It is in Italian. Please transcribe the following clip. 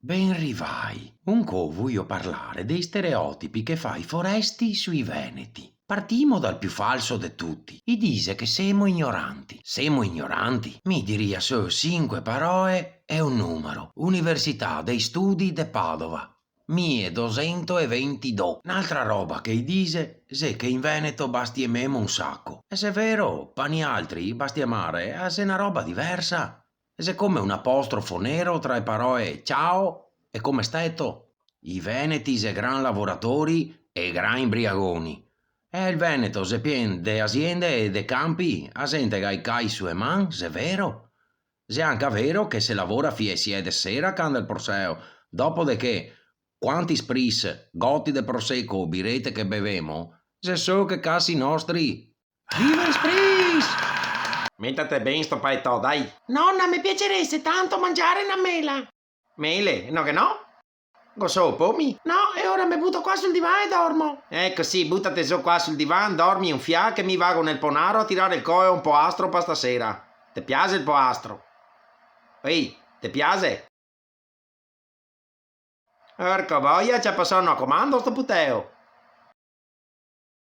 Ben rivai. Un co voglio parlare dei stereotipi che fa i foresti sui veneti. Partimo dal più falso di tutti. I dice che siamo ignoranti. Siamo ignoranti? Mi diria su 5 parole e un numero. Università dei Studi de Padova. 1222. Un'altra roba che dice è che in Veneto bastiememo un sacco. E se è vero, pani altri bastiamare è una roba diversa. E se come un apostrofo nero tra le parole ciao e come stato. I veneti se gran lavoratori e gran imbriagoni. E il Veneto se pien de aziende e de campi a gente che ai cai sue man, se è vero. Se è anche vero che se lavora fie siede sera canda il proseo, dopo de che quanti spris, gotti de prosecco birete che bevemo, se so che casi nostri. Viva il spris! Mettate ben sto paetò, dai. Nonna, mi piacerebbe tanto mangiare una mela. Mele, no che no? Cosa pomi? No, e ora mi butto qua sul divano e dormo. Ecco sì, buttate su qua sul divano, dormi un fià che mi vago nel ponaro a tirare il coe un po' astro per stasera. Te piace il po' astro? Ehi, te piace? Porca boia, ci passato a comando sto puteo.